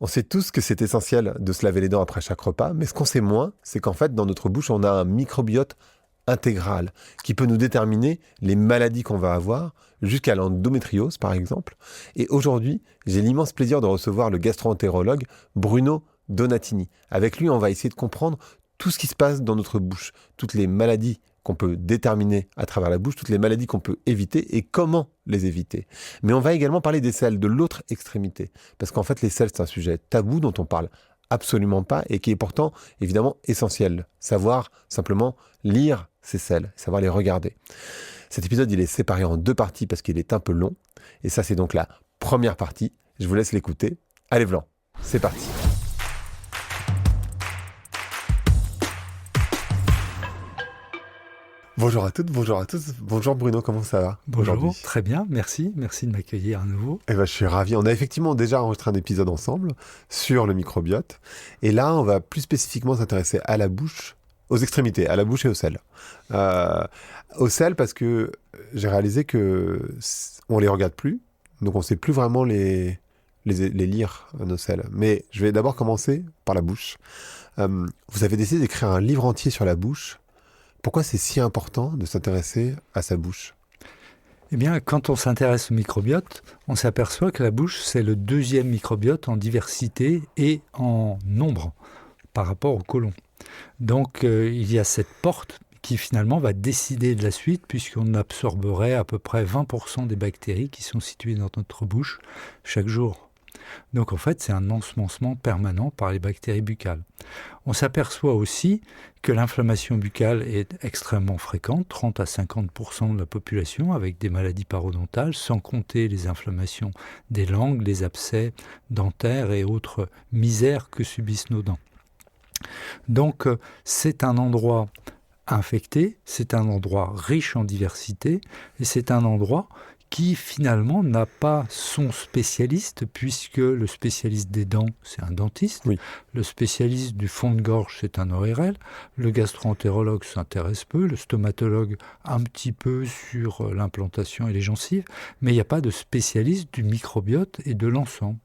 On sait tous que c'est essentiel de se laver les dents après chaque repas, mais ce qu'on sait moins, c'est qu'en fait, dans notre bouche, on a un microbiote intégral qui peut nous déterminer les maladies qu'on va avoir, jusqu'à l'endométriose par exemple. Et aujourd'hui, j'ai l'immense plaisir de recevoir le gastro-entérologue Bruno Donatini. Avec lui, on va essayer de comprendre tout ce qui se passe dans notre bouche, toutes les maladies qu'on peut déterminer à travers la bouche, toutes les maladies qu'on peut éviter et comment les éviter. Mais on va également parler des selles, de l'autre extrémité. Parce qu'en fait, les selles, c'est un sujet tabou dont on parle absolument pas et qui est pourtant évidemment essentiel. Savoir simplement lire ces selles, savoir les regarder. Cet épisode, il est séparé en 2 parties parce qu'il est un peu long. Et ça, c'est donc la première partie. Je vous laisse l'écouter. Allez, Vlan, c'est parti. Bonjour à toutes, bonjour à tous. Bonjour Bruno, comment ça va Bonjour, très bien, merci de m'accueillir à nouveau. Eh ben, je suis ravi. On a effectivement déjà enregistré un épisode ensemble sur le microbiote. Et là, on va plus spécifiquement s'intéresser à la bouche, aux extrémités, à la bouche et aux selles. Aux selles parce que j'ai réalisé que on les regarde plus, donc on ne sait plus vraiment les lire, nos selles. Mais je vais d'abord commencer par la bouche. Vous avez décidé d'écrire un livre entier sur la bouche. Pourquoi c'est si important de s'intéresser à sa bouche ? Eh bien, quand on s'intéresse au microbiote, on s'aperçoit que la bouche, c'est le 2e microbiote en diversité et en nombre par rapport au côlon. Donc, il y a cette porte qui finalement va décider de la suite puisqu'on absorberait à peu près 20% des bactéries qui sont situées dans notre bouche chaque jour. Donc en fait, c'est un ensemencement permanent par les bactéries buccales. On s'aperçoit aussi que l'inflammation buccale est extrêmement fréquente, 30 à 50% de la population, avec des maladies parodontales, sans compter les inflammations des langues, les abcès dentaires et autres misères que subissent nos dents. Donc c'est un endroit infecté, c'est un endroit riche en diversité, et c'est un endroit qui finalement n'a pas son spécialiste, puisque le spécialiste des dents, c'est un dentiste, Oui. Le spécialiste du fond de gorge, c'est un ORL, le gastro-entérologue s'intéresse peu, le stomatologue un petit peu sur l'implantation et les gencives, mais il n'y a pas de spécialiste du microbiote et de l'ensemble.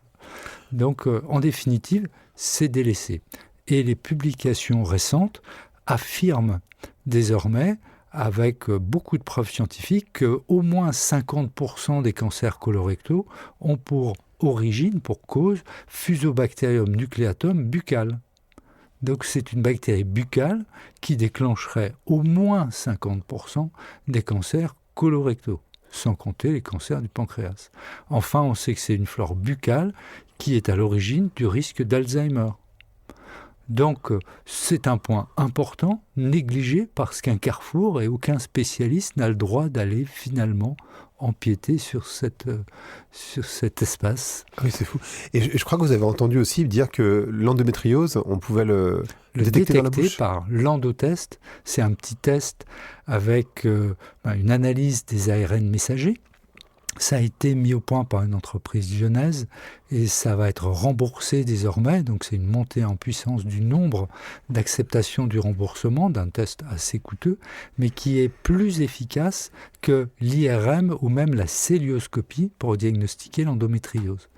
Donc, en définitive, c'est délaissé. Et les publications récentes affirment désormais, avec beaucoup de preuves scientifiques, qu'au moins 50% des cancers colorectaux ont pour origine, pour cause, Fusobacterium nucleatum buccal. Donc c'est une bactérie buccale qui déclencherait au moins 50% des cancers colorectaux, sans compter les cancers du pancréas. Enfin, on sait que c'est une flore buccale qui est à l'origine du risque d'Alzheimer. Donc, c'est un point important, négligé, parce qu'un carrefour et aucun spécialiste n'a le droit d'aller finalement empiéter sur cet espace. Ah oui, c'est fou. Et je crois que vous avez entendu aussi dire que l'endométriose, on pouvait le détecter dans la bouche. Par l'endotest. C'est un petit test avec une analyse des ARN messagers. Ça a été mis au point par une entreprise lyonnaise et ça va être remboursé désormais. Donc c'est une montée en puissance du nombre d'acceptations du remboursement d'un test assez coûteux, mais qui est plus efficace que l'IRM ou même la célioscopie pour diagnostiquer l'endométriose.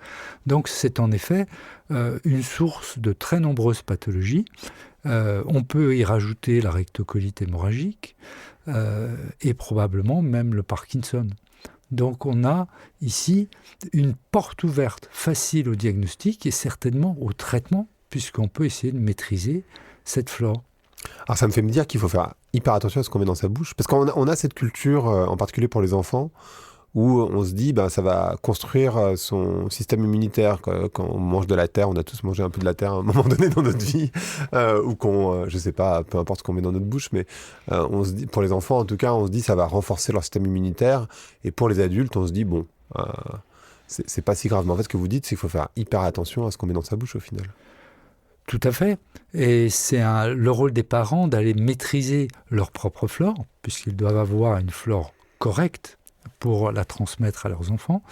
Donc c'est en effet une source de très nombreuses pathologies. On peut y rajouter la rectocolite hémorragique et probablement même le Parkinson. Donc on a ici une porte ouverte facile au diagnostic et certainement au traitement, puisqu'on peut essayer de maîtriser cette flore. Alors ça me fait me dire qu'il faut faire hyper attention à ce qu'on met dans sa bouche, parce qu'on a cette culture, en particulier pour les enfants, où on se dit ça va construire son système immunitaire. Quand on mange de la terre, on a tous mangé un peu de la terre à un moment donné dans notre vie, ou je sais pas, peu importe ce qu'on met dans notre bouche, mais on se dit, pour les enfants en tout cas, on se dit ça va renforcer leur système immunitaire, et pour les adultes, on se dit c'est pas si grave. Mais en fait, ce que vous dites, c'est qu'il faut faire hyper attention à ce qu'on met dans sa bouche au final. Tout à fait. Et c'est le rôle des parents d'aller maîtriser leur propre flore, puisqu'ils doivent avoir une flore correcte, pour la transmettre à leurs enfants.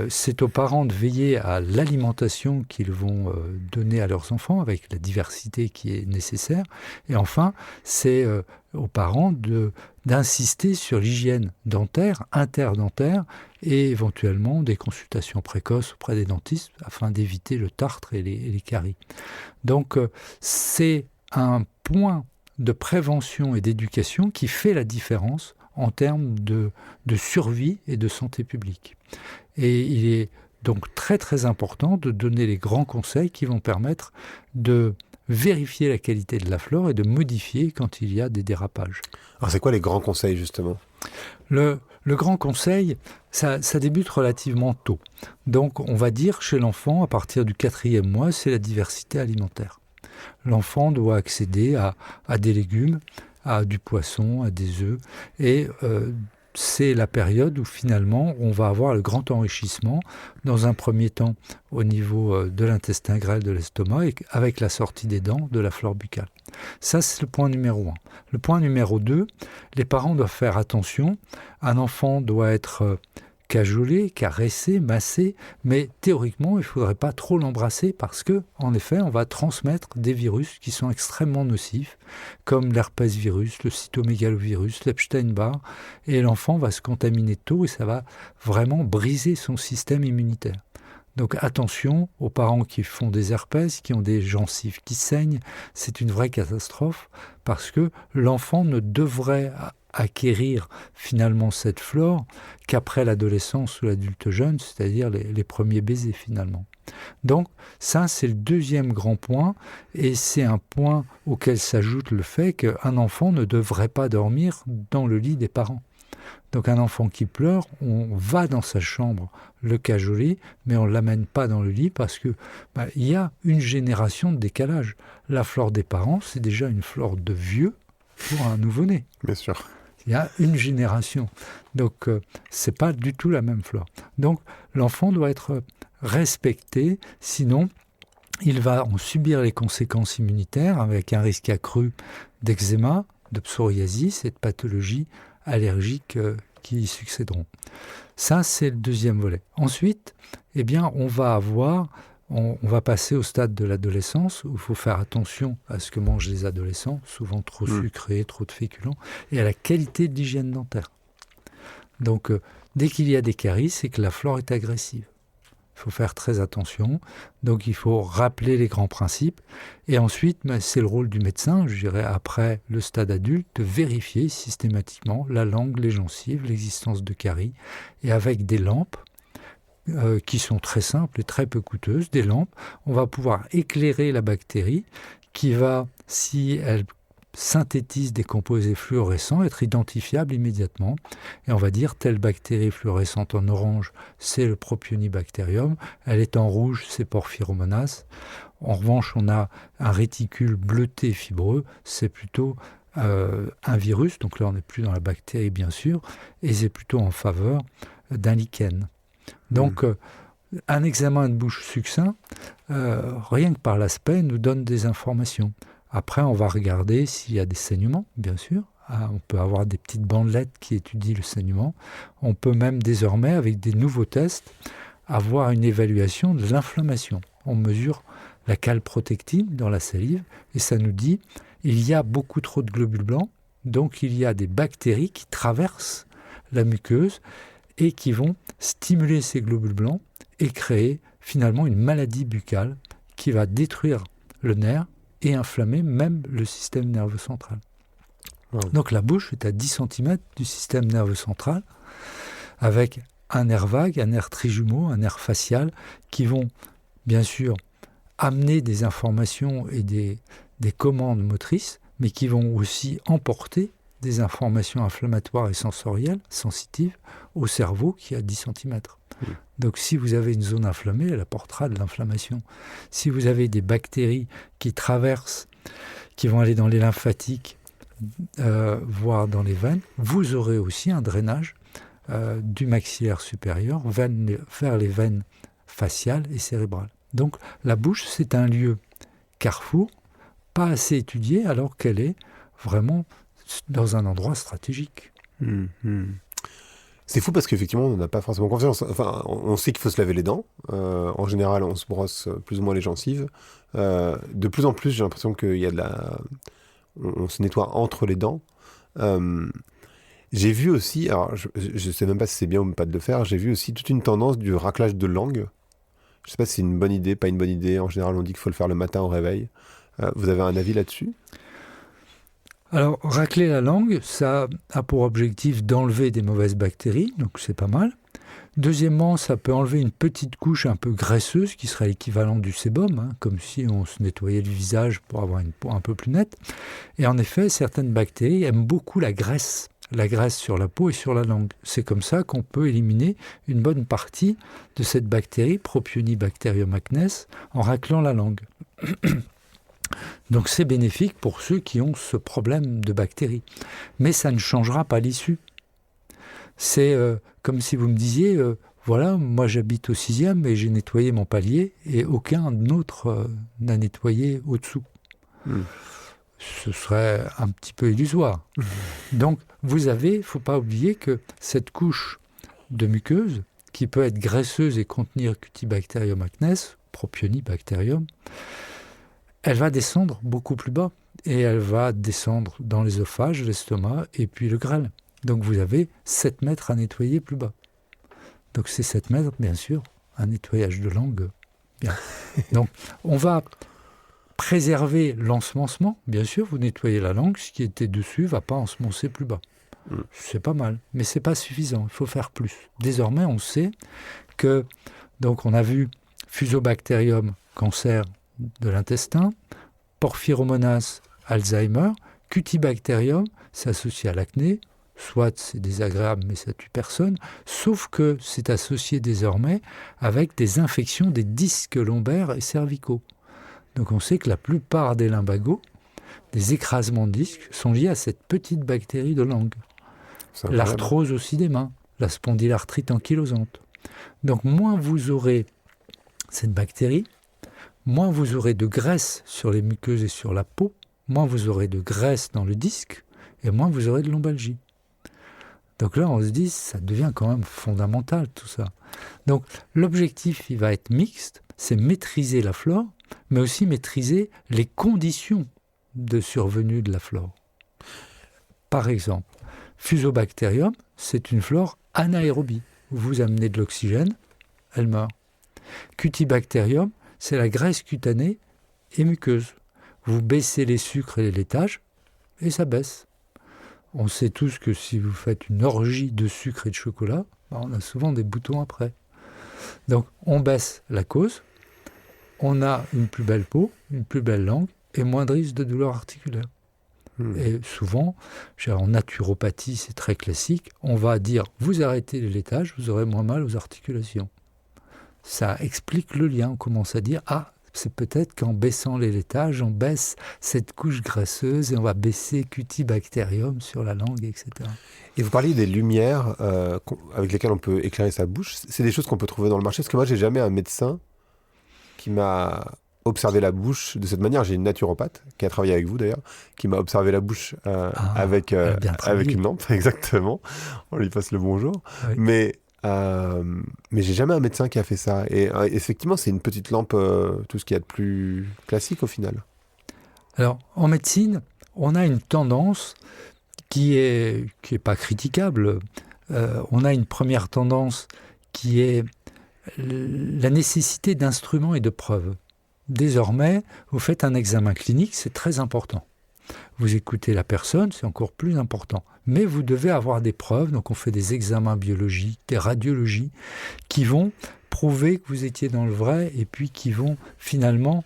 C'est aux parents de veiller à l'alimentation qu'ils vont donner à leurs enfants avec la diversité qui est nécessaire. Et enfin, c'est aux parents d'insister sur l'hygiène dentaire, interdentaire, et éventuellement des consultations précoces auprès des dentistes afin d'éviter le tartre et les caries. Donc, c'est un point de prévention et d'éducation qui fait la différence en termes de survie et de santé publique. Et il est donc très très important de donner les grands conseils qui vont permettre de vérifier la qualité de la flore et de modifier quand il y a des dérapages. Alors c'est quoi les grands conseils justement ? Le grand conseil, ça débute relativement tôt. Donc on va dire chez l'enfant, à partir du 4e mois, c'est la diversité alimentaire. L'enfant doit accéder à des légumes, à du poisson, à des œufs, et c'est la période où finalement on va avoir le grand enrichissement, dans un premier temps au niveau de l'intestin grêle de l'estomac, et avec la sortie des dents de la flore buccale. Ça, c'est le point numéro 1. Le point numéro 2, les parents doivent faire attention. Un enfant doit être cajolé, caressé, massé, mais théoriquement, il ne faudrait pas trop l'embrasser parce que, en effet, on va transmettre des virus qui sont extrêmement nocifs, comme l'herpès virus, le cytomégalovirus, l'Epstein-Barr, et l'enfant va se contaminer tôt et ça va vraiment briser son système immunitaire. Donc attention aux parents qui font des herpès, qui ont des gencives qui saignent, c'est une vraie catastrophe parce que l'enfant ne devrait acquérir finalement cette flore qu'après l'adolescence ou l'adulte jeune, c'est-à-dire les premiers baisers finalement. Donc ça, c'est le deuxième grand point, et c'est un point auquel s'ajoute le fait qu'un enfant ne devrait pas dormir dans le lit des parents. Donc un enfant qui pleure, on va dans sa chambre le cajoler, mais on ne l'amène pas dans le lit parce que il y a une génération de décalage. La flore des parents, c'est déjà une flore de vieux pour un nouveau-né. Bien sûr. Il y a une génération. Donc, ce n'est pas du tout la même flore. Donc, l'enfant doit être respecté, sinon, il va en subir les conséquences immunitaires avec un risque accru d'eczéma, de psoriasis et de pathologies allergiques qui y succéderont. Ça, c'est le deuxième volet. Ensuite, eh bien, on va passer au stade de l'adolescence où il faut faire attention à ce que mangent les adolescents, souvent trop sucré, trop de féculents, et à la qualité de l'hygiène dentaire. Donc, dès qu'il y a des caries, c'est que la flore est agressive. Il faut faire très attention. Donc, il faut rappeler les grands principes. Et ensuite, c'est le rôle du médecin, je dirais, après le stade adulte, de vérifier systématiquement la langue, les gencives, l'existence de caries, et avec des lampes, qui sont très simples et très peu coûteuses, des lampes, on va pouvoir éclairer la bactérie qui va, si elle synthétise des composés fluorescents, être identifiable immédiatement. Et on va dire, telle bactérie fluorescente en orange, c'est le Propionibacterium, elle est en rouge, c'est Porphyromonas. En revanche, on a un réticule bleuté fibreux, c'est plutôt un virus, donc là on n'est plus dans la bactérie bien sûr, et c'est plutôt en faveur d'un lichen. Donc, un examen de bouche succinct, rien que par l'aspect, nous donne des informations. Après, on va regarder s'il y a des saignements, bien sûr. On peut avoir des petites bandelettes qui étudient le saignement. On peut même désormais, avec des nouveaux tests, avoir une évaluation de l'inflammation. On mesure la calprotectine dans la salive et ça nous dit il y a beaucoup trop de globules blancs, donc il y a des bactéries qui traversent la muqueuse et qui vont stimuler ces globules blancs et créer finalement une maladie buccale qui va détruire le nerf et inflammer même le système nerveux central. Wow. Donc la bouche est à 10 cm du système nerveux central, avec un nerf vague, un nerf trijumeau, un nerf facial, qui vont bien sûr amener des informations et des commandes motrices, mais qui vont aussi emporter des informations inflammatoires et sensorielles, sensitives, au cerveau qui est à 10 cm. Donc si vous avez une zone inflammée, elle apportera de l'inflammation. Si vous avez des bactéries qui traversent, qui vont aller dans les lymphatiques, voire dans les veines, vous aurez aussi un drainage du maxillaire supérieur vers les veines faciales et cérébrales. Donc la bouche, c'est un lieu carrefour, pas assez étudié, alors qu'elle est vraiment dans un endroit stratégique. C'est fou parce qu'effectivement, on n'a pas forcément confiance. Enfin, on sait qu'il faut se laver les dents. En général, on se brosse plus ou moins les gencives. De plus en plus, j'ai l'impression qu'il y a on se nettoie entre les dents. Euh, j'ai vu aussi, alors je ne sais même pas si c'est bien ou pas de le faire, j'ai vu aussi toute une tendance du raclage de langue. Je ne sais pas si c'est une bonne idée, pas une bonne idée. En général, on dit qu'il faut le faire le matin au réveil. Vous avez un avis là-dessus? Alors, racler la langue, ça a pour objectif d'enlever des mauvaises bactéries, donc c'est pas mal. Deuxièmement, ça peut enlever une petite couche un peu graisseuse, qui serait l'équivalent du sébum, hein, comme si on se nettoyait le visage pour avoir une peau un peu plus nette. Et en effet, certaines bactéries aiment beaucoup la graisse sur la peau et sur la langue. C'est comme ça qu'on peut éliminer une bonne partie de cette bactérie, Propionibacterium acnes, en raclant la langue. Donc c'est bénéfique pour ceux qui ont ce problème de bactéries. Mais ça ne changera pas l'issue. C'est comme si vous me disiez, voilà, moi j'habite au 6e et j'ai nettoyé mon palier et aucun autre n'a nettoyé au-dessous. Ce serait un petit peu illusoire. Donc vous avez, il ne faut pas oublier que cette couche de muqueuse, qui peut être graisseuse et contenir Cutibacterium acnes, Propionibacterium, elle va descendre beaucoup plus bas et elle va descendre dans l'œsophage, l'estomac et puis le grêle. Donc vous avez 7 mètres à nettoyer plus bas. Donc c'est 7 mètres, bien sûr, un nettoyage de langue. Bien. Donc on va préserver l'ensemencement. Bien sûr, vous nettoyez la langue, ce qui était dessus ne va pas ensemencer plus bas. C'est pas mal, mais ce n'est pas suffisant, il faut faire plus. Désormais, on sait que, donc on a vu Fusobacterium, cancer de l'intestin, Porphyromonas, Alzheimer, Cutibacterium, c'est associé à l'acné, soit c'est désagréable mais ça tue personne, sauf que c'est associé désormais avec des infections des disques lombaires et cervicaux. Donc on sait que la plupart des lumbagos, des écrasements de disques, sont liés à cette petite bactérie de langue. L'arthrose aussi des mains, la spondylarthrite ankylosante. Donc moins vous aurez cette bactérie, moins vous aurez de graisse sur les muqueuses et sur la peau, moins vous aurez de graisse dans le disque, et moins vous aurez de lombalgie. Donc là, on se dit, ça devient quand même fondamental tout ça. Donc l'objectif, il va être mixte, c'est maîtriser la flore, mais aussi maîtriser les conditions de survenue de la flore. Par exemple, Fusobacterium, c'est une flore anaérobie. Vous amenez de l'oxygène, elle meurt. Cutibacterium, c'est la graisse cutanée et muqueuse. Vous baissez les sucres et les laitages, et ça baisse. On sait tous que si vous faites une orgie de sucre et de chocolat, on a souvent des boutons après. Donc on baisse la cause, on a une plus belle peau, une plus belle langue, et moins de risque de douleur articulaire. Et souvent, en naturopathie, c'est très classique, on va dire, vous arrêtez les laitages, vous aurez moins mal aux articulations. Ça explique le lien, on commence à dire, c'est peut-être qu'en baissant les laitages, on baisse cette couche graisseuse et on va baisser Cutibacterium sur la langue, etc. Et vous parliez des lumières avec lesquelles on peut éclairer sa bouche. C'est des choses qu'on peut trouver dans le marché, parce que moi, j'ai jamais un médecin qui m'a observé la bouche de cette manière. J'ai une naturopathe qui a travaillé avec vous d'ailleurs, qui m'a observé la bouche avec une lampe, exactement. On lui passe le bonjour. Oui. Mais j'ai jamais un médecin qui a fait ça. Et effectivement, c'est une petite lampe, tout ce qu'il y a de plus classique au final. Alors, en médecine, on a une tendance qui est pas critiquable. On a une première tendance qui est la nécessité d'instruments et de preuves. Désormais, vous faites un examen clinique, c'est très important. Vous écoutez la personne, c'est encore plus important. Mais vous devez avoir des preuves, donc on fait des examens biologiques, des radiologies, qui vont prouver que vous étiez dans le vrai et puis qui vont finalement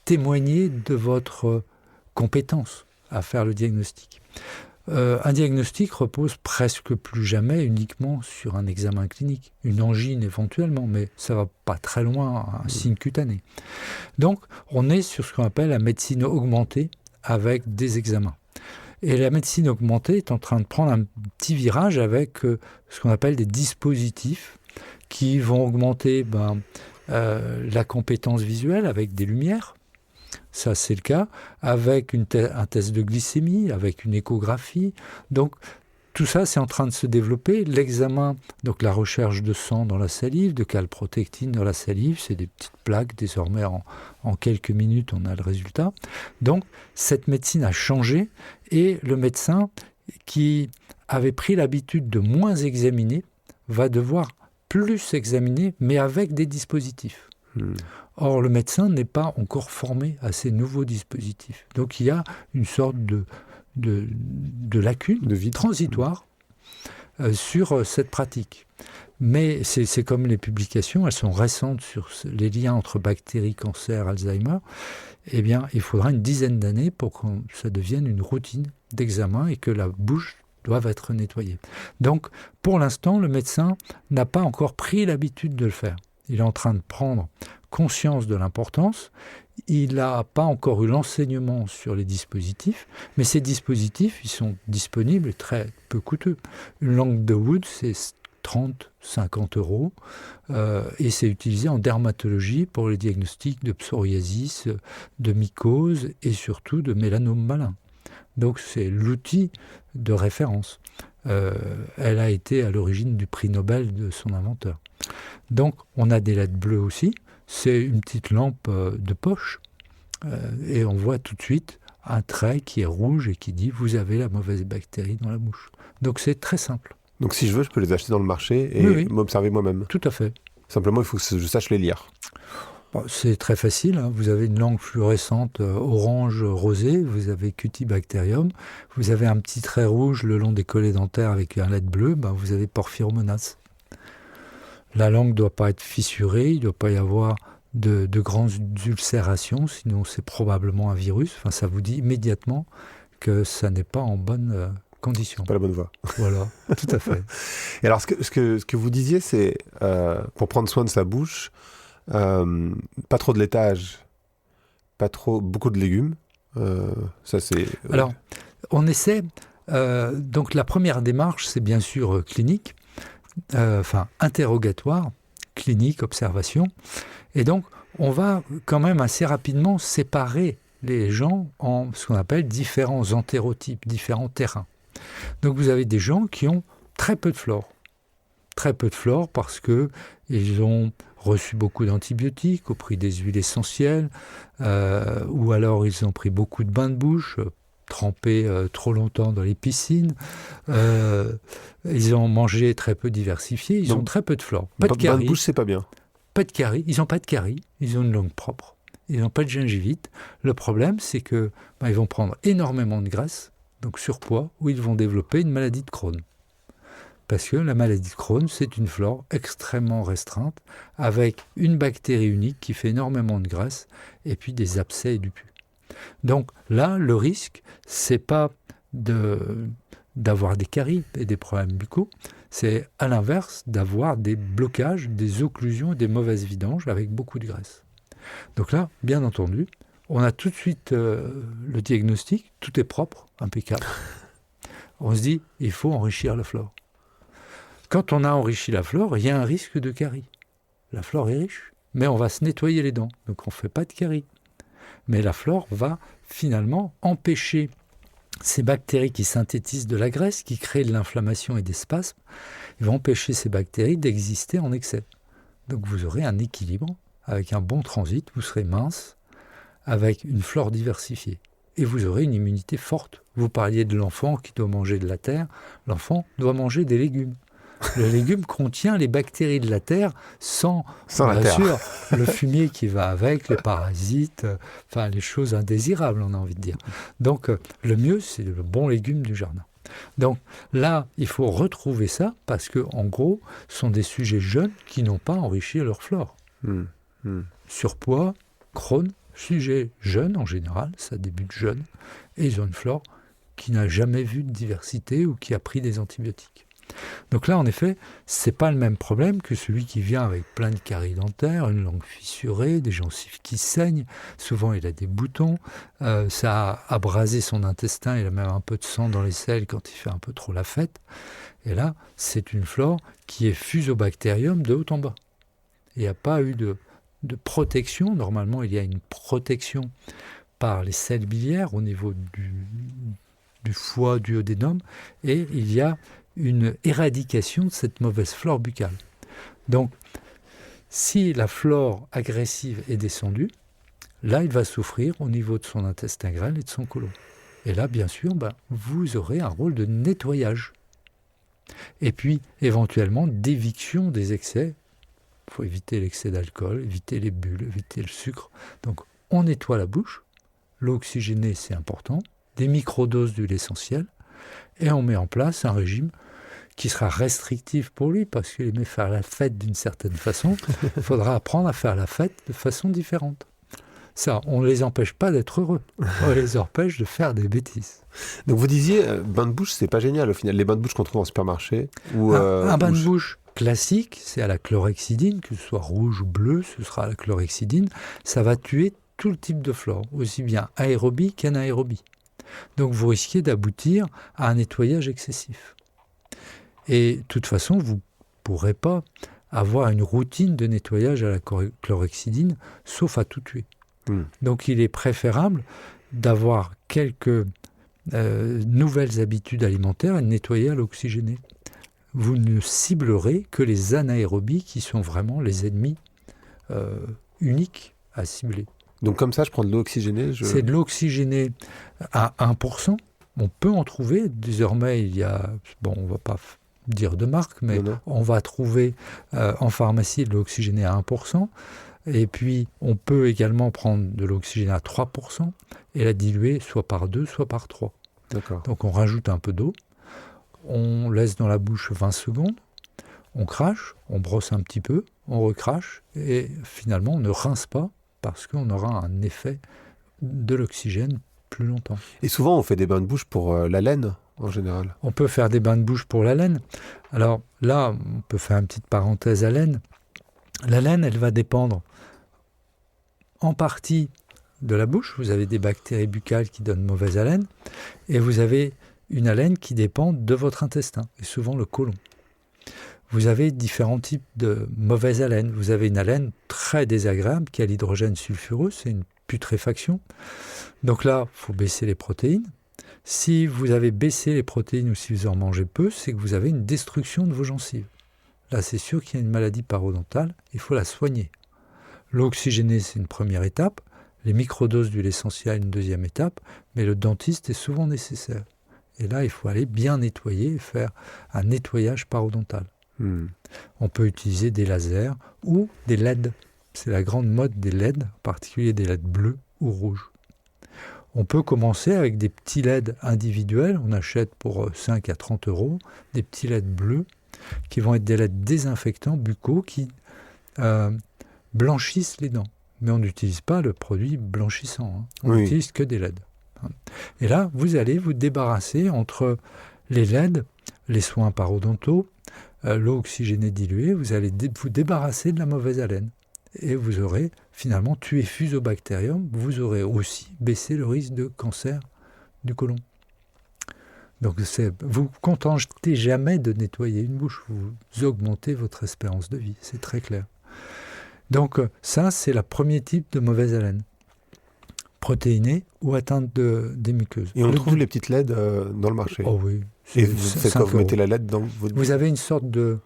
témoigner de votre compétence à faire le diagnostic. Un diagnostic repose presque plus jamais uniquement sur un examen clinique, une angine éventuellement, mais ça ne va pas très loin, un signe cutané. Donc, on est sur ce qu'on appelle la médecine augmentée avec des examens. Et la médecine augmentée est en train de prendre un petit virage avec ce qu'on appelle des dispositifs qui vont augmenter la compétence visuelle avec des lumières. Ça, c'est le cas, avec un test de glycémie, avec une échographie. Donc, tout ça, c'est en train de se développer. L'examen, donc la recherche de sang dans la salive, de calprotectine dans la salive, c'est des petites plaques. Désormais, en quelques minutes, on a le résultat. Donc, cette médecine a changé et le médecin qui avait pris l'habitude de moins examiner va devoir plus examiner, mais avec des dispositifs. Or, le médecin n'est pas encore formé à ces nouveaux dispositifs. Donc, il y a une sorte de lacune De vide. transitoire sur cette pratique. Mais c'est comme les publications, elles sont récentes sur les liens entre bactéries, cancer, Alzheimer. Eh bien, il faudra une dizaine d'années pour que ça devienne une routine d'examen et que la bouche doive être nettoyée. Donc, pour l'instant, le médecin n'a pas encore pris l'habitude de le faire. Il est en train de prendre conscience de l'importance. Il n'a pas encore eu l'enseignement sur les dispositifs, mais ces dispositifs, ils sont disponibles et très peu coûteux. Une langue de Wood, c'est 30, 50 euros, et c'est utilisé en dermatologie pour les diagnostics de psoriasis, de mycose et surtout de mélanome malin. Donc c'est l'outil de référence. Elle a été à l'origine du prix Nobel de son inventeur. Donc on a des LED bleues aussi. C'est une petite lampe de poche et on voit tout de suite un trait qui est rouge et qui dit « vous avez la mauvaise bactérie dans la bouche ». Donc c'est très simple. Donc si je veux, je peux les acheter dans le marché et Oui. m'observer moi-même. Tout à fait. Simplement, il faut que je sache les lire. Bon, c'est très facile. Hein. Vous avez une langue fluorescente orange-rosé, vous avez Cutibacterium, vous avez un petit trait rouge le long des collets dentaires avec un LED bleu, vous avez Porphyromonas. La langue ne doit pas être fissurée, il ne doit pas y avoir de grandes ulcérations, sinon c'est probablement un virus. Enfin, ça vous dit immédiatement que ça n'est pas en bonne condition. Pas la bonne voie. Voilà, tout à fait. Et alors, ce que vous disiez, c'est pour prendre soin de sa bouche, pas trop de laitage, beaucoup de légumes. Ça, c'est. Alors, on essaie. Donc, la première démarche, c'est bien sûr clinique. Interrogatoire, clinique, observation. Et donc, on va quand même assez rapidement séparer les gens en ce qu'on appelle différents entérotypes, différents terrains. Donc, vous avez des gens qui ont très peu de flore. Très peu de flore parce qu'ils ont reçu beaucoup d'antibiotiques au prix des huiles essentielles, ou alors ils ont pris beaucoup de bains de bouche, trempés trop longtemps dans les piscines. Ils ont mangé très peu diversifié, ils ont très peu de flore. Pas de carie. Bain de bouche, c'est pas bien. Pas de carie, ils n'ont pas de carie, ils ont une langue propre, ils n'ont pas de gingivite. Le problème, c'est que ils vont prendre énormément de graisse, donc surpoids, ou ils vont développer une maladie de Crohn. Parce que la maladie de Crohn, c'est une flore extrêmement restreinte, avec une bactérie unique qui fait énormément de graisse, et puis des abcès et du pus. Donc là, le risque, c'est pas d'avoir des caries et des problèmes buccaux, c'est à l'inverse d'avoir des blocages, des occlusions et des mauvaises vidanges avec beaucoup de graisse. Donc là, bien entendu, on a tout de suite le diagnostic, tout est propre, impeccable. On se dit, il faut enrichir la flore. Quand on a enrichi la flore, il y a un risque de carie. La flore est riche, mais on va se nettoyer les dents, donc on ne fait pas de carie. Mais la flore va finalement empêcher ces bactéries qui synthétisent de la graisse, qui créent de l'inflammation et des spasmes, ils vont empêcher ces bactéries d'exister en excès. Donc vous aurez un équilibre, avec un bon transit, vous serez mince, avec une flore diversifiée. Et vous aurez une immunité forte. Vous parliez de l'enfant qui doit manger de la terre, l'enfant doit manger des légumes. Le légume contient les bactéries de la terre sans bien sûr, le fumier qui va avec, les parasites, les choses indésirables, on a envie de dire. Donc, le mieux, c'est le bon légume du jardin. Donc là, il faut retrouver ça parce que, en gros, ce sont des sujets jeunes qui n'ont pas enrichi leur flore. Surpoids, Crohn, sujets jeunes en général, ça débute jeune, et ils ont une flore qui n'a jamais vu de diversité ou qui a pris des antibiotiques. Donc là, en effet, ce n'est pas le même problème que celui qui vient avec plein de caries dentaires, une langue fissurée, des gencives qui saignent. Souvent, il a des boutons. Ça a abrasé son intestin. Il a même un peu de sang dans les selles quand il fait un peu trop la fête. Et là, c'est une flore qui est fusobactérium de haut en bas. Il n'y a pas eu de protection. Normalement, il y a une protection par les selles biliaires au niveau du foie, du duodénum, et il y a une éradication de cette mauvaise flore buccale. Donc, si la flore agressive est descendue, là, il va souffrir au niveau de son intestin grêle et de son côlon. Et là, bien sûr, vous aurez un rôle de nettoyage. Et puis, éventuellement, d'éviction des excès. Il faut éviter l'excès d'alcool, éviter les bulles, éviter le sucre. Donc, on nettoie la bouche. L'eau oxygénée, c'est important. Des microdoses d'huile essentielle. Et on met en place un régime qui sera restrictif pour lui, parce qu'il aimait faire la fête d'une certaine façon. Il faudra apprendre à faire la fête de façon différente. Ça, on ne les empêche pas d'être heureux. On les empêche de faire des bêtises. Donc vous disiez, bain de bouche, c'est pas génial au final. Les bains de bouche qu'on trouve en supermarché. Un bain de bouche classique, c'est à la chlorhexidine, que ce soit rouge ou bleu, ce sera à la chlorhexidine. Ça va tuer tout le type de flore, aussi bien aérobie qu'anaérobie. Donc vous risquez d'aboutir à un nettoyage excessif. Et de toute façon, vous ne pourrez pas avoir une routine de nettoyage à la chlorhexidine, sauf à tout tuer. Donc il est préférable d'avoir quelques nouvelles habitudes alimentaires et de nettoyer à l'oxygéné. Vous ne ciblerez que les anaérobies qui sont vraiment les ennemis uniques à cibler. Donc comme ça, je prends de l'eau oxygénée. C'est de l'eau oxygénée à 1%. On peut en trouver. Désormais, il y a... Bon, on ne va pas dire de marque, mais on va trouver en pharmacie de l'eau oxygénée à 1%. Et puis, on peut également prendre de l'eau oxygénée à 3% et la diluer soit par 2, soit par 3. D'accord. Donc, on rajoute un peu d'eau, on laisse dans la bouche 20 secondes, on crache, on brosse un petit peu, on recrache et finalement, on ne rince pas parce qu'on aura un effet de l'oxygène plus longtemps. Et souvent, on fait des bains de bouche pour la laine, en général. On peut faire des bains de bouche pour la laine. Alors là, on peut faire une petite parenthèse à laine. La laine, elle va dépendre en partie de la bouche. Vous avez des bactéries buccales qui donnent mauvaise haleine et vous avez une haleine qui dépend de votre intestin et souvent le côlon. Vous avez différents types de mauvaise haleine. Vous avez une haleine très désagréable qui a l'hydrogène sulfureux, c'est une putréfaction. Donc là, il faut baisser les protéines. Si vous avez baissé les protéines ou si vous en mangez peu, c'est que vous avez une destruction de vos gencives. Là, c'est sûr qu'il y a une maladie parodontale, il faut la soigner. L'eau oxygénée, c'est une première étape. Les microdoses d'huile essentielle, une deuxième étape. Mais le dentiste est souvent nécessaire. Et là, il faut aller bien nettoyer et faire un nettoyage parodontal. On peut utiliser des lasers ou des LED. C'est la grande mode des LED, en particulier des LED bleus ou rouges. On peut commencer avec des petits LED individuels. On achète pour 5 à 30 euros des petits LED bleus qui vont être des LED désinfectants buccaux qui blanchissent les dents. Mais on n'utilise pas le produit blanchissant. On n'utilise que des LED. Et là, vous allez vous débarrasser entre les LED, les soins parodontaux, l'eau oxygénée diluée, vous allez vous débarrasser de la mauvaise haleine. Et vous aurez finalement tué Fusobacterium, vous aurez aussi baissé le risque de cancer du côlon. Donc vous ne contentez jamais de nettoyer une bouche, vous augmentez votre espérance de vie, c'est très clair. Donc ça, c'est le premier type de mauvaise haleine, protéinée ou atteinte des muqueuses. Et on trouve les petites LED dans le marché. Oh oui. Et c'est quand vous mettez la LED dans votre bouche. Vous avez une sorte de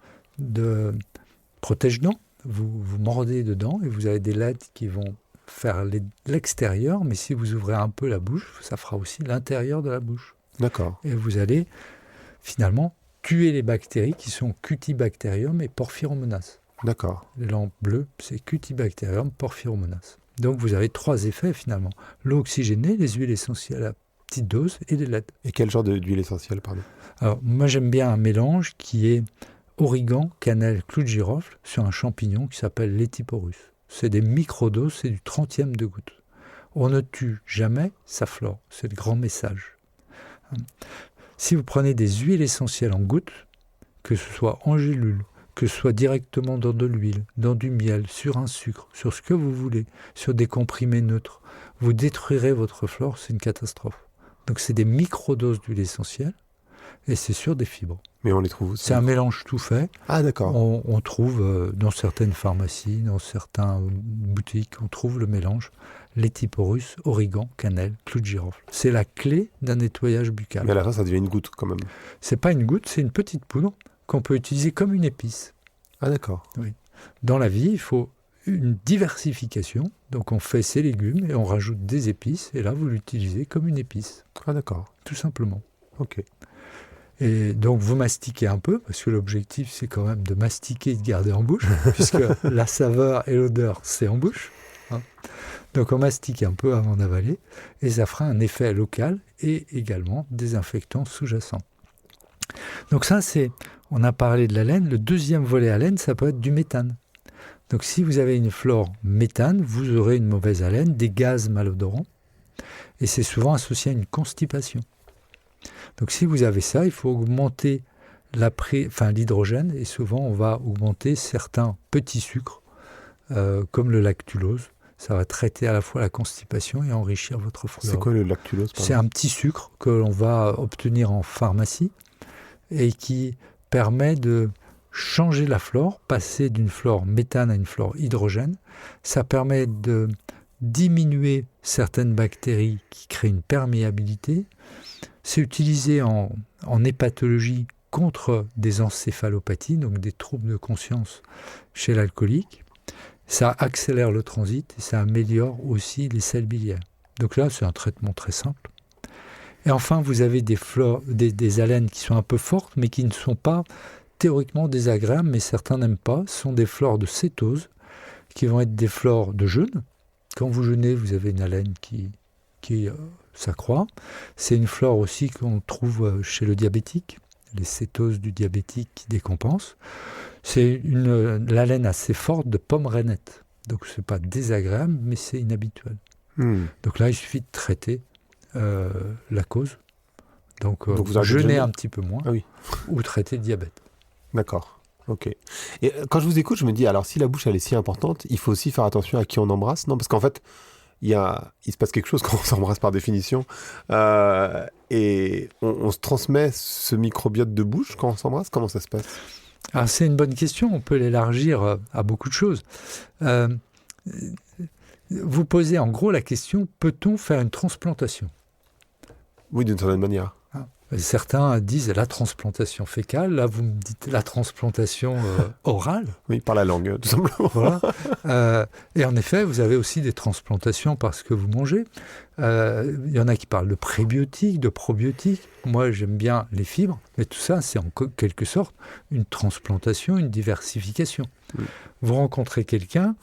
protège-dents, vous mordez dedans et vous avez des LED qui vont faire l'extérieur, mais si vous ouvrez un peu la bouche, ça fera aussi l'intérieur de la bouche. D'accord. Et vous allez finalement tuer les bactéries qui sont Cutibacterium et Porphyromonas. D'accord. Les lampes bleues, c'est Cutibacterium, Porphyromonas. Donc vous avez 3 effets finalement. L'eau oxygénée, les huiles essentielles à petite dose et les LED. Et quel genre d'huile essentielle, pardon ? Alors moi j'aime bien un mélange qui est origan, cannelle, clou de girofle sur un champignon qui s'appelle Lethiporus. C'est des microdoses, c'est du 30e de goutte. On ne tue jamais sa flore, c'est le grand message. Si vous prenez des huiles essentielles en gouttes, que ce soit en gélule, que ce soit directement dans de l'huile, dans du miel, sur un sucre, sur ce que vous voulez, sur des comprimés neutres, vous détruirez votre flore, c'est une catastrophe. Donc c'est des microdoses d'huile essentielle et c'est sur des fibres. Mais on les trouve où? C'est un mélange tout fait. Ah, d'accord. On trouve dans certaines pharmacies, dans certaines boutiques, on trouve le mélange Laetiporus, origan, cannelle, clou de girofle. C'est la clé d'un nettoyage buccal. Mais à la fin, ça devient une goutte quand même. C'est pas une goutte, c'est une petite poudre qu'on peut utiliser comme une épice. Ah, d'accord. Oui. Dans la vie, il faut une diversification. Donc on fait ses légumes et on rajoute des épices. Et là, vous l'utilisez comme une épice. Ah, d'accord. Tout simplement. Ok. Et donc vous mastiquez un peu, parce que l'objectif c'est quand même de mastiquer et de garder en bouche, puisque la saveur et l'odeur c'est en bouche. Hein. Donc on mastique un peu avant d'avaler, et ça fera un effet local et également désinfectant sous-jacent. Donc ça c'est, on a parlé de la laine, le deuxième volet à laine ça peut être du méthane. Donc si vous avez une flore méthane, vous aurez une mauvaise haleine, des gaz malodorants, et c'est souvent associé à une constipation. Donc si vous avez ça, il faut augmenter l'hydrogène et souvent on va augmenter certains petits sucres comme le lactulose. Ça va traiter à la fois la constipation et enrichir votre flore. C'est quoi le lactulose? C'est un petit sucre que l'on va obtenir en pharmacie et qui permet de changer la flore, passer d'une flore méthane à une flore hydrogène. Ça permet de diminuer certaines bactéries qui créent une perméabilité. C'est utilisé en hépatologie contre des encéphalopathies, donc des troubles de conscience chez l'alcoolique. Ça accélère le transit et ça améliore aussi les selles biliaires. Donc là, c'est un traitement très simple. Et enfin, vous avez des haleines qui sont un peu fortes, mais qui ne sont pas théoriquement désagréables, mais certains n'aiment pas. Ce sont des flores de cétose, qui vont être des flores de jeûne. Quand vous jeûnez, vous avez une haleine qui s'accroît. C'est une flore aussi qu'on trouve chez le diabétique, les cétoses du diabétique qui décompensent. C'est la laine assez forte de pomme rainette. Donc ce n'est pas désagréable, mais c'est inhabituel. Donc là, il suffit de traiter la cause. Donc vous jeûnez un petit peu moins, ou traiter le diabète. D'accord. Ok. Et quand je vous écoute, je me dis, alors si la bouche elle est si importante, il faut aussi faire attention à qui on embrasse, non? Parce qu'en fait, il se passe quelque chose quand on s'embrasse par définition. Et on se transmet ce microbiote de bouche quand on s'embrasse. Comment ça se passe? Alors, c'est une bonne question. On peut l'élargir à beaucoup de choses. Vous posez en gros la question, peut-on faire une transplantation? Oui, d'une certaine manière. Certains disent la transplantation fécale, là vous me dites la transplantation orale. Oui, par la langue, tout simplement. Voilà. Et en effet, vous avez aussi des transplantations parce que vous mangez. Il y en a qui parlent de prébiotiques, de probiotiques. Moi, j'aime bien les fibres, mais tout ça, c'est en quelque sorte une transplantation, une diversification. Vous rencontrez quelqu'un,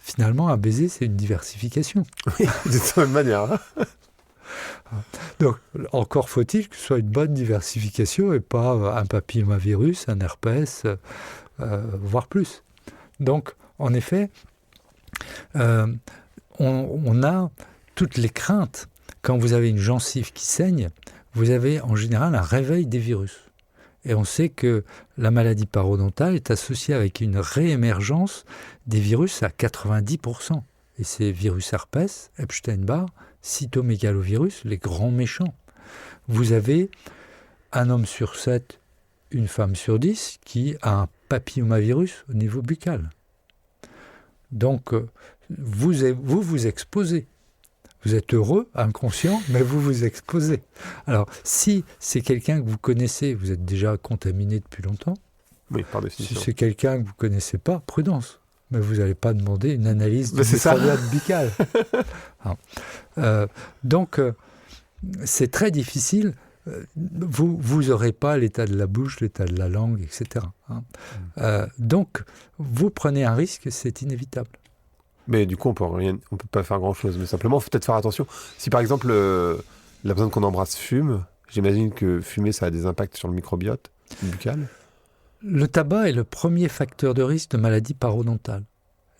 finalement, un baiser, c'est une diversification. Oui, d'une certaine manière. Donc, encore faut-il que ce soit une bonne diversification et pas un papillomavirus, un herpès, voire plus. Donc, en effet, on a toutes les craintes. Quand vous avez une gencive qui saigne, vous avez en général un réveil des virus. Et on sait que la maladie parodontale est associée avec une réémergence des virus à 90%. Et ces virus herpès, Epstein-Barr, cytomégalovirus, les grands méchants. Vous avez un homme sur 7, une femme sur 10 qui a un papillomavirus au niveau buccal. Donc, vous exposez. Vous êtes heureux, inconscient, mais vous vous exposez. Alors, si c'est quelqu'un que vous connaissez, vous êtes déjà contaminé depuis longtemps. Oui, par définition. Si c'est quelqu'un que vous ne connaissez pas, prudence. Mais vous n'allez pas demander une analyse du microbiote buccal. Donc, c'est très difficile. Vous n'aurez pas l'état de la bouche, l'état de la langue, etc. Donc, vous prenez un risque, c'est inévitable. Mais du coup, on peut pas faire grand-chose. Mais simplement, il faut peut-être faire attention. Si par exemple, la personne qu'on embrasse fume, j'imagine que fumer, ça a des impacts sur le microbiote buccal. Le tabac est le premier facteur de risque de maladie parodontale.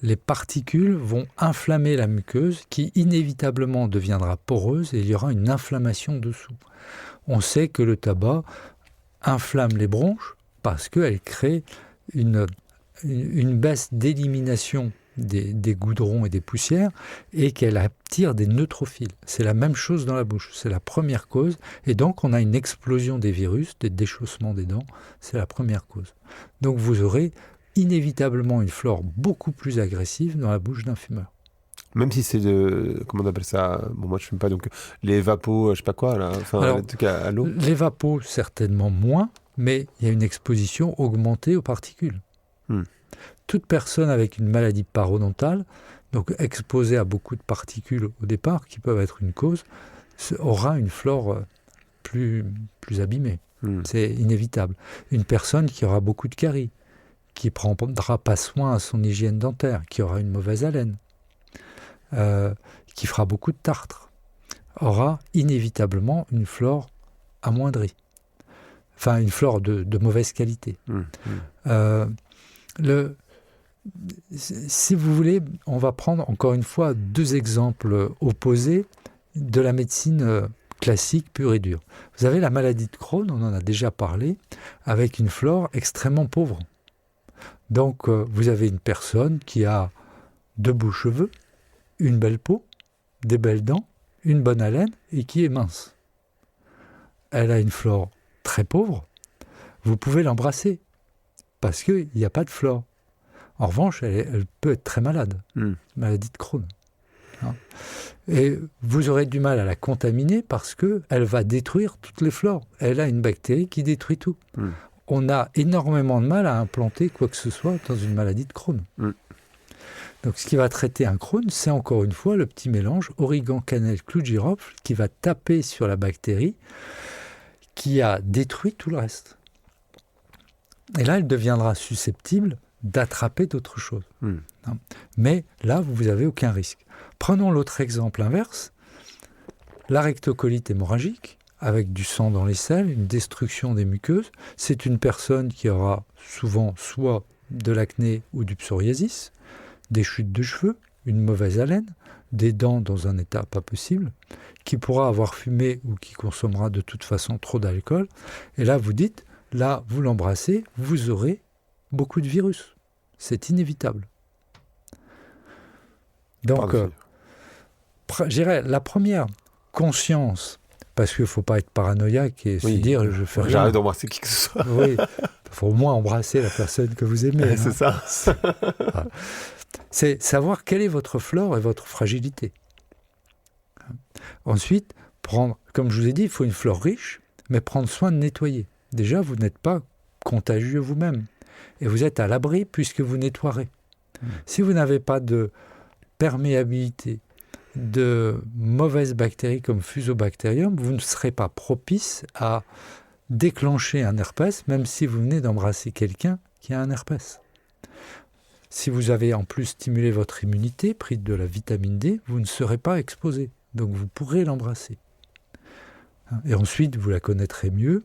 Les particules vont inflammer la muqueuse qui inévitablement deviendra poreuse et il y aura une inflammation dessous. On sait que le tabac inflamme les bronches parce qu'elle crée une baisse d'élimination des goudrons et des poussières, et qu'elle attire des neutrophiles. C'est la même chose dans la bouche, c'est la première cause, et donc on a une explosion des virus, des déchaussements des dents, c'est la première cause. Donc vous aurez inévitablement une flore beaucoup plus agressive dans la bouche d'un fumeur. Même si c'est comment on appelle ça? Bon, moi je fume pas, donc les vapos, je sais pas quoi, là, enfin, Alors, les trucs à l'eau. les vapos, certainement moins, mais il y a une exposition augmentée aux particules. Toute personne avec une maladie parodontale, donc exposée à beaucoup de particules au départ, qui peuvent être une cause, aura une flore plus abîmée. C'est inévitable. Une personne qui aura beaucoup de caries, qui ne prendra pas soin à son hygiène dentaire, qui aura une mauvaise haleine, qui fera beaucoup de tartre, aura inévitablement une flore amoindrie. Enfin, une flore de mauvaise qualité. Si vous voulez, on va prendre encore une fois 2 exemples opposés de la médecine classique pure et dure. Vous avez la maladie de Crohn, on en a déjà parlé, avec une flore extrêmement pauvre. Donc, vous avez une personne qui a de beaux cheveux, une belle peau, des belles dents, une bonne haleine et qui est mince. Elle a une flore très pauvre. Vous pouvez l'embrasser parce qu'il n'y a pas de flore. En revanche, elle peut être très malade, maladie de Crohn. Et vous aurez du mal à la contaminer parce qu'elle va détruire toutes les flores. Elle a une bactérie qui détruit tout. On a énormément de mal à implanter quoi que ce soit dans une maladie de Crohn. Donc ce qui va traiter un Crohn, c'est encore une fois le petit mélange origan, cannelle, clou de girofle qui va taper sur la bactérie qui a détruit tout le reste. Et là, elle deviendra susceptible d'attraper d'autres choses. Mais là, vous n'avez aucun risque. Prenons l'autre exemple inverse, la rectocolite hémorragique, avec du sang dans les selles, une destruction des muqueuses. C'est une personne qui aura souvent soit de l'acné ou du psoriasis, des chutes de cheveux, une mauvaise haleine, des dents dans un état pas possible, qui pourra avoir fumé ou qui consommera de toute façon trop d'alcool. Et là, vous dites, là, vous l'embrassez, vous aurez beaucoup de virus. C'est inévitable. Donc, je dirais, la première conscience, parce qu'il ne faut pas être paranoïaque et se dire, je fais rien. J'arrête d'embrasser qui que ce soit. Oui, il faut au moins embrasser la personne que vous aimez. C'est ça. C'est savoir quelle est votre flore et votre fragilité. Ensuite, prendre, comme je vous ai dit, il faut une flore riche, mais prendre soin de nettoyer. Déjà, vous n'êtes pas contagieux vous-même. Et vous êtes à l'abri puisque vous nettoierez. Si vous n'avez pas de perméabilité, de mauvaises bactéries comme Fusobacterium, vous ne serez pas propice à déclencher un herpès, même si vous venez d'embrasser quelqu'un qui a un herpès. Si vous avez en plus stimulé votre immunité, pris de la vitamine D, vous ne serez pas exposé. Donc vous pourrez l'embrasser. Et ensuite, vous la connaîtrez mieux.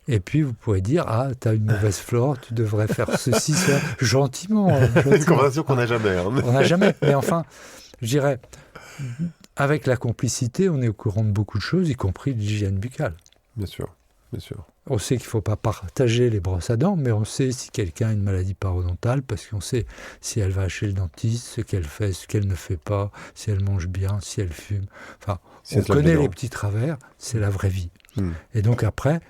Et puis, vous pourrez dire, ah, tu as une mauvaise flore, tu devrais faire ceci, cela, gentiment. C'est une conversation qu'on n'a jamais. On n'a jamais. Mais enfin, je dirais, avec la complicité, on est au courant de beaucoup de choses, y compris de l'hygiène buccale. Bien sûr, bien sûr. On sait qu'il ne faut pas partager les brosses à dents, mais on sait si quelqu'un a une maladie parodontale, parce qu'on sait si elle va chez le dentiste, ce qu'elle fait, ce qu'elle ne fait pas, si elle mange bien, si elle fume. Enfin, si on connaît les petits travers, c'est la vraie vie. Et donc après,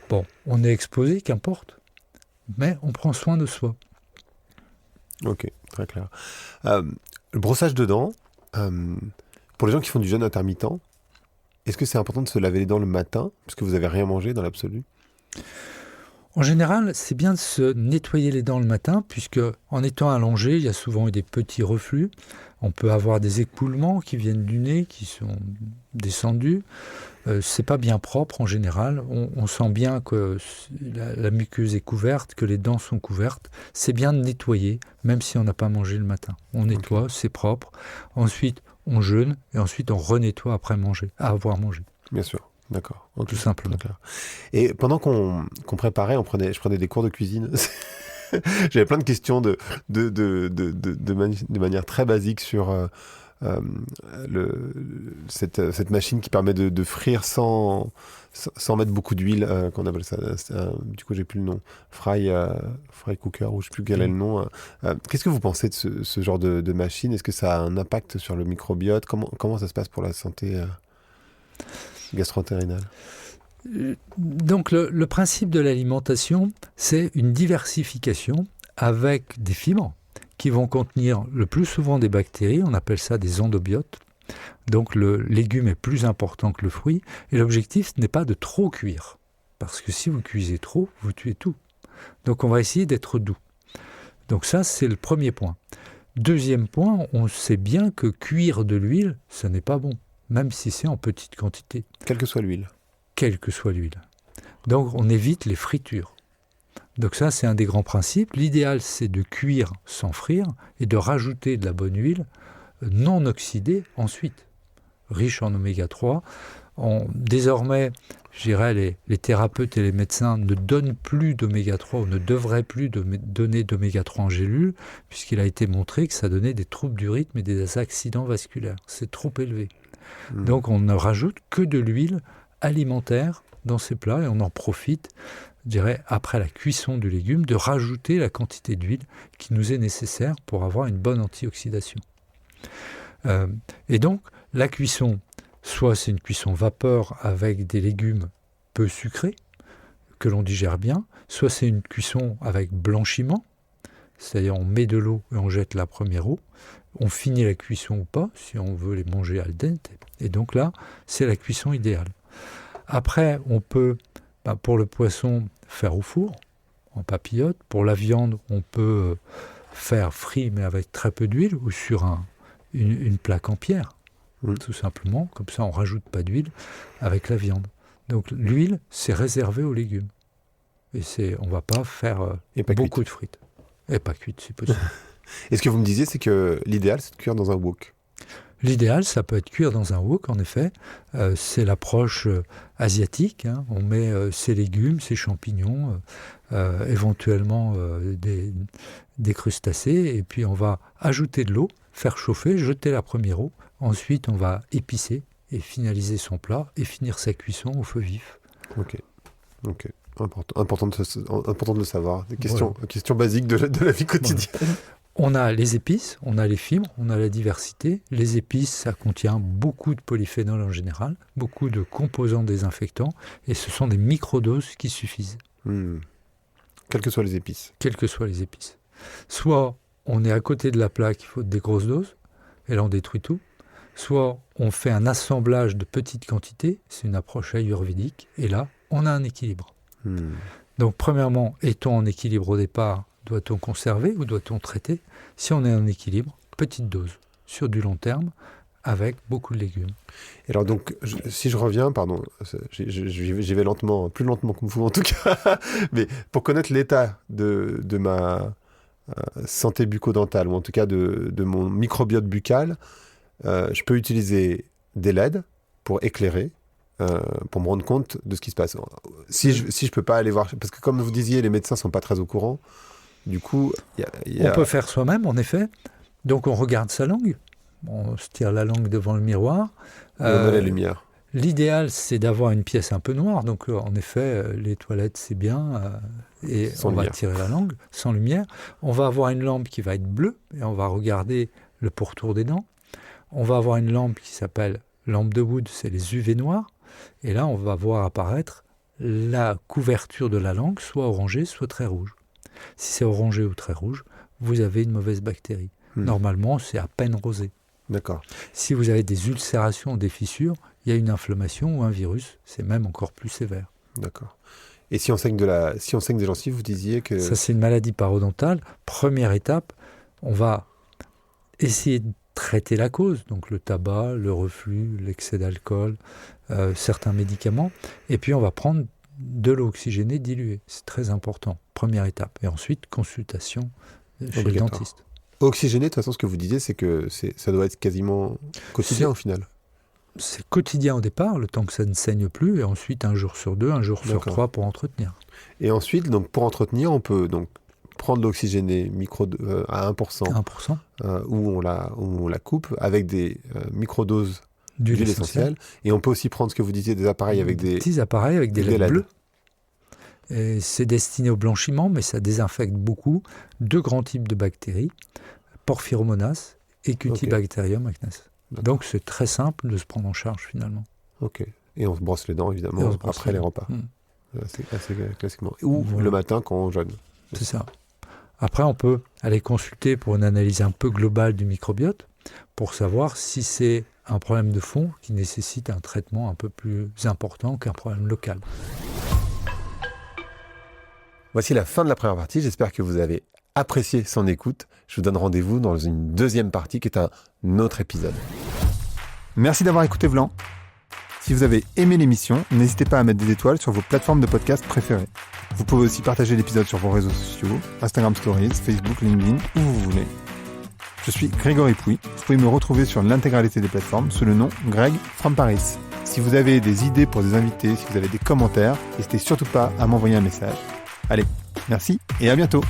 bon, on est exposé, qu'importe, mais on prend soin de soi. Ok, très clair. Le brossage de dents, pour les gens qui font du jeûne intermittent, est-ce que c'est important de se laver les dents le matin, parce que vous n'avez rien mangé dans l'absolu? En général, c'est bien de se nettoyer les dents le matin, puisque en étant allongé, il y a souvent des petits reflux. On peut avoir des écoulements qui viennent du nez, qui sont descendus. C'est pas bien propre en général. On sent bien que la muqueuse est couverte, que les dents sont couvertes. C'est bien de nettoyer, même si on n'a pas mangé le matin. On nettoie, c'est propre. Ensuite, on jeûne et ensuite on renettoie après avoir mangé. Bien sûr, d'accord. Okay. Tout simplement. Et pendant qu'on préparait, je prenais des cours de cuisine. J'avais plein de questions de manière très basique sur cette machine qui permet de frire sans mettre beaucoup d'huile, qu'on appelle ça. Du coup, j'ai plus le nom. Fry cooker, ou je sais plus quel est le nom. Qu'est-ce que vous pensez de ce genre de machine? Est-ce que ça a un impact sur le microbiote? Comment ça se passe pour la santé gastro-entéreinale? Donc le principe de l'alimentation, c'est une diversification avec des fibres qui vont contenir le plus souvent des bactéries, on appelle ça des endobiotes. Donc le légume est plus important que le fruit, et l'objectif ce n'est pas de trop cuire, parce que si vous cuisez trop, vous tuez tout. Donc on va essayer d'être doux. Donc ça, c'est le premier point. Deuxième point, on sait bien que cuire de l'huile, ce n'est pas bon, même si c'est en petite quantité. Quelle que soit l'huile. Quelle que soit l'huile. Donc on évite les fritures. Donc ça, c'est un des grands principes. L'idéal, c'est de cuire sans frire et de rajouter de la bonne huile non oxydée ensuite, riche en oméga 3. Désormais, je dirais, les thérapeutes et les médecins ne donnent plus d'oméga 3 ou ne devraient plus donner d'oméga 3 en gélule, puisqu'il a été montré que ça donnait des troubles du rythme et des accidents vasculaires. C'est trop élevé. Donc on ne rajoute que de l'huile alimentaire dans ces plats et on en profite, je dirais, après la cuisson du légume, de rajouter la quantité d'huile qui nous est nécessaire pour avoir une bonne antioxydation. Et donc, la cuisson, soit c'est une cuisson vapeur avec des légumes peu sucrés, que l'on digère bien, soit c'est une cuisson avec blanchiment, c'est-à-dire on met de l'eau et on jette la première eau, on finit la cuisson ou pas, si on veut les manger al dente, et donc là, c'est la cuisson idéale. Après, on peut, pour le poisson, faire au four, en papillote. Pour la viande, on peut faire frit, mais avec très peu d'huile, ou sur une plaque en pierre, tout simplement. Comme ça, on ne rajoute pas d'huile avec la viande. Donc l'huile, c'est réservé aux légumes. Et on ne va pas faire beaucoup de frites. Et pas cuite, si possible. Et ce que vous me disiez, c'est que l'idéal, c'est de cuire dans un wok. L'idéal, ça peut être cuire dans un wok, en effet. C'est l'approche asiatique. Hein. On met ses légumes, ses champignons, éventuellement des crustacés, et puis on va ajouter de l'eau, faire chauffer, jeter la première eau. Ensuite, on va épicer et finaliser son plat et finir sa cuisson au feu vif. Ok. Important de le savoir. Des questions basiques de la vie quotidienne. Voilà. On a les épices, on a les fibres, on a la diversité. Les épices, ça contient beaucoup de polyphénols en général, beaucoup de composants désinfectants, et ce sont des microdoses qui suffisent. Quelles que soient les épices. Quelles que soient les épices. Soit on est à côté de la plaque, il faut des grosses doses, et là on détruit tout. Soit on fait un assemblage de petites quantités, c'est une approche ayurvédique, et là on a un équilibre. Donc premièrement, est-on en équilibre au départ? Doit-on conserver ou doit-on traiter? Si on est en équilibre, petite dose, sur du long terme, avec beaucoup de légumes. Et alors donc, si je reviens, pardon, j'y vais lentement, plus lentement que vous en tout cas, mais pour connaître l'état de ma santé bucco-dentale, ou en tout cas de mon microbiote buccal, je peux utiliser des LED pour éclairer, pour me rendre compte de ce qui se passe. Si je peux pas aller voir, parce que comme vous disiez, les médecins sont pas très au courant. Du coup, on peut faire soi-même, en effet. Donc on regarde sa langue, on se tire la langue devant le miroir. On a la lumière. L'idéal, c'est d'avoir une pièce un peu noire. Donc en effet, les toilettes, c'est bien. Et sans on lumière. Va tirer la langue, sans lumière. On va avoir une lampe qui va être bleue, et on va regarder le pourtour des dents. On va avoir une lampe qui s'appelle lampe de Wood, c'est les UV noirs. Et là, on va voir apparaître la couverture de la langue, soit orangée, soit très rouge. Si c'est orangé ou très rouge, vous avez une mauvaise bactérie. Normalement, c'est à peine rosé. D'accord. Si vous avez des ulcérations ou des fissures, il y a une inflammation ou un virus. C'est même encore plus sévère. D'accord. Et si on saigne des gencives, vous disiez que... Ça, c'est une maladie parodontale. Première étape, on va essayer de traiter la cause, donc le tabac, le reflux, l'excès d'alcool, certains médicaments. Et puis, on va prendre de l'eau oxygénée diluée. C'est très important. Première étape. Et ensuite, consultation chez le dentiste. Oxygéné, de toute façon, ce que vous disiez, c'est que ça doit être quasiment quotidien au final. C'est quotidien au départ, le temps que ça ne saigne plus, et ensuite 1 jour sur 2, 1 jour sur 3 pour entretenir. Et ensuite, donc, pour entretenir, on peut donc prendre l'oxygéné à 1%, 1%. Où on la coupe avec des microdoses D'huile d'huile essentielle. essentielle. Et on peut aussi prendre ce que vous disiez, des appareils avec des petits appareils avec des des LED LED. bleus. Et c'est destiné au blanchiment, mais ça désinfecte beaucoup 2 grands types de bactéries, Porphyromonas et Cutibacterium acnes. D'accord. Donc c'est très simple de se prendre en charge finalement. Ok. Et on se brosse les dents, Et évidemment, on se brosse après les les dents. repas. Assez classiquement. Ou Voilà. le matin quand on jeûne. C'est ça. Après, on peut aller consulter pour une analyse un peu globale du microbiote pour savoir si c'est un problème de fond qui nécessite un traitement un peu plus important qu'un problème local. Voici la fin de la première partie. J'espère que vous avez apprécié son écoute. Je vous donne rendez-vous dans une deuxième partie qui est un autre épisode. Merci d'avoir écouté Vlan. Si vous avez aimé l'émission, n'hésitez pas à mettre des étoiles sur vos plateformes de podcast préférées. Vous pouvez aussi partager l'épisode sur vos réseaux sociaux, Instagram Stories, Facebook, LinkedIn, où vous voulez. Je suis Grégory Pouy. Vous pouvez me retrouver sur l'intégralité des plateformes sous le nom Greg from Paris. Si vous avez des idées pour des invités, si vous avez des commentaires, n'hésitez surtout pas à m'envoyer un message. Allez, merci et à bientôt.